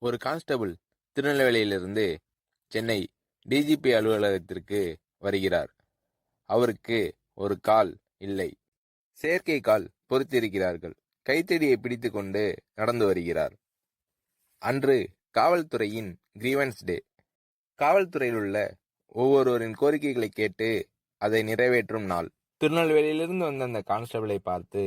ஒரு constable திருநெல்வேலியிலிருந்து Chennai DGP அலுவலகத்திற்கு வருகிறார். அவருக்கு ஒரு கால் இல்லை. செயற்கை கால் பொருத்தியிருக்கிறார்கள். கைத்தடியை பிடித்து கொண்டு நடந்து வருகிறார். அன்று காவல்துறையின் கிரீவன்ஸ் டே. காவல்துறையில் உள்ள ஒவ்வொருவரின் கோரிக்கைகளை கேட்டு அதை நிறைவேற்றும் நாள். திருநெல்வேலியிலிருந்து வந்த அந்த கான்ஸ்டபிளை பார்த்து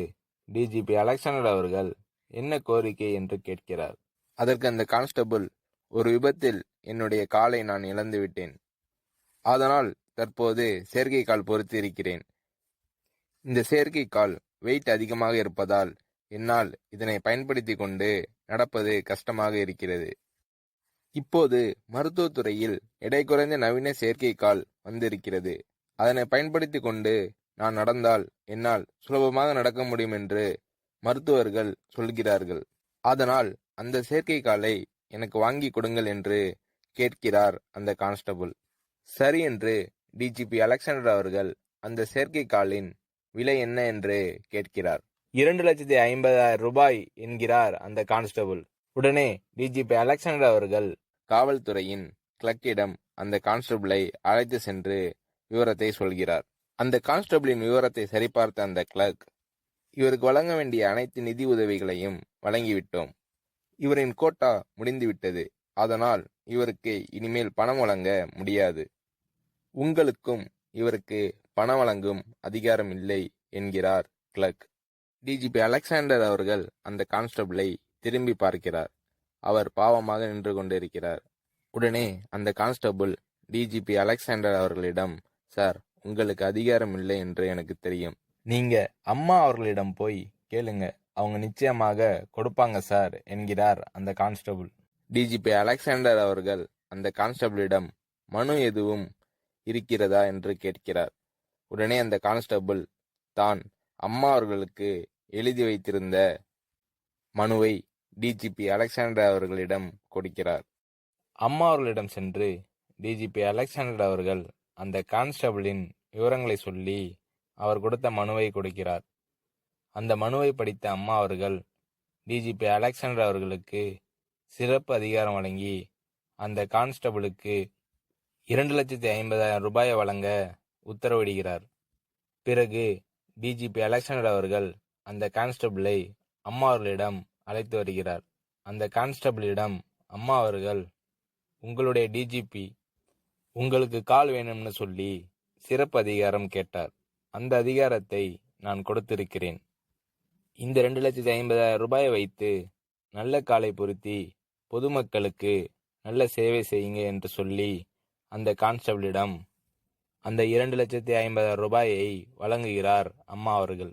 டிஜிபி அலெக்சாண்டர் அவர்கள் என்ன கோரிக்கை என்று கேட்கிறார். அதற்கு அந்த கான்ஸ்டபிள், ஒரு விபத்தில் என்னுடைய காலை நான் இழந்து விட்டேன். அதனால் தற்போது செயற்கை கால் பொருத்தி இருக்கிறேன். இந்த செயற்கை கால் வெயிட் அதிகமாக இருப்பதால் என்னால் இதனை பயன்படுத்தி கொண்டு நடப்பது கஷ்டமாக இருக்கிறது. இப்போது மருத்துவத்துறையில் எடை குறைந்த நவீன செயற்கை கால் வந்திருக்கிறது. அதனை பயன்படுத்தி கொண்டு நான் நடந்தால் என்னால் சுலபமாக நடக்க முடியும் என்று மருத்துவர்கள் சொல்கிறார்கள். அதனால் அந்த செயற்கை காலை எனக்கு வாங்கி கொடுங்கள் என்று கேட்கிறார் அந்த கான்ஸ்டபிள். சரி என்று டிஜிபி அலெக்சாண்டர் அவர்கள் அந்த செயற்கை காலின் விலை என்ன என்று கேட்கிறார். 2,50,000 ரூபாய் என்கிறார் அந்த கான்ஸ்டபிள். உடனே டிஜிபி அலெக்சாண்டர் அவர்கள் காவல்துறையின் கிளர்க்கிடம் அந்த கான்ஸ்டபிளை அழைத்து சென்று விவரத்தை சொல்கிறார். அந்த கான்ஸ்டபிளின் விவரத்தை சரிபார்த்த அந்த கிளர்க், இவருக்கு வழங்க வேண்டிய அனைத்து நிதி உதவிகளையும் வழங்கிவிட்டோம். இவரின் கோட்டா முடிந்துவிட்டது. அதனால் இவருக்கு இனிமேல் பணம் வழங்க முடியாது. உங்களுக்கும் இவருக்கு பணம் வழங்கும் அதிகாரம் இல்லை என்கிறார் கிளர்க். டிஜிபி அலெக்சாண்டர் அவர்கள் அந்த கான்ஸ்டபிளை திரும்பி பார்க்கிறார். அவர் பாவமாக நின்று கொண்டிருக்கிறார். உடனே அந்த கான்ஸ்டபிள் டிஜிபி அலெக்சாண்டர் அவர்களிடம், சார், உங்களுக்கு அதிகாரம் இல்லை என்று எனக்கு தெரியும். நீங்க அம்மா அவர்களிடம் போய் கேளுங்க, அவங்க நிச்சயமாக கொடுப்பாங்க சார் என்கிறார் அந்த கான்ஸ்டபிள். டிஜிபி அலெக்சாண்டர் அவர்கள் அந்த கான்ஸ்டபிளிடம் மனு எதுவும் இருக்கிறதா என்று கேட்கிறார். உடனே அந்த கான்ஸ்டபிள் தான் அம்மா அவர்களுக்கு எழுதி வைத்திருந்த மனுவை டிஜிபி அலெக்சாண்டர் அவர்களிடம் கொடுக்கிறார். அம்மா அவர்களிடம் சென்று டிஜிபி அலெக்சாண்டர் அவர்கள் அந்த கான்ஸ்டபிளின் விவரங்களை சொல்லி அவர் கொடுத்த மனுவை கொடுக்கிறார். அந்த மனுவை படித்த அம்மா அவர்கள் டிஜிபி அலெக்சாண்டர் அவர்களுக்கு சிறப்பு அதிகாரம் வழங்கி அந்த கான்ஸ்டபிளுக்கு 2,50,000 ரூபாயை வழங்க உத்தரவிடுகிறார். பிறகு டிஜிபி அலெக்சாண்டர் அவர்கள் அந்த கான்ஸ்டபிளை அம்மா அவர்களிடம் அழைத்து வருகிறார். அந்த கான்ஸ்டபிளிடம் அம்மா அவர்கள், உங்களுடைய டிஜிபி உங்களுக்கு கால் வேணும்னு சொல்லி சிறப்பு அதிகாரம் கேட்டார். அந்த அதிகாரத்தை நான் கொடுத்திருக்கிறேன். இந்த 2,50,000 ரூபாயை வைத்து நல்ல காலை பொருத்தி பொதுமக்களுக்கு நல்ல சேவை செய்யுங்க என்று சொல்லி அந்த கான்ஸ்டபிளிடம் அந்த 2,50,000 ரூபாயை வழங்குகிறார் அம்மா அவர்கள்.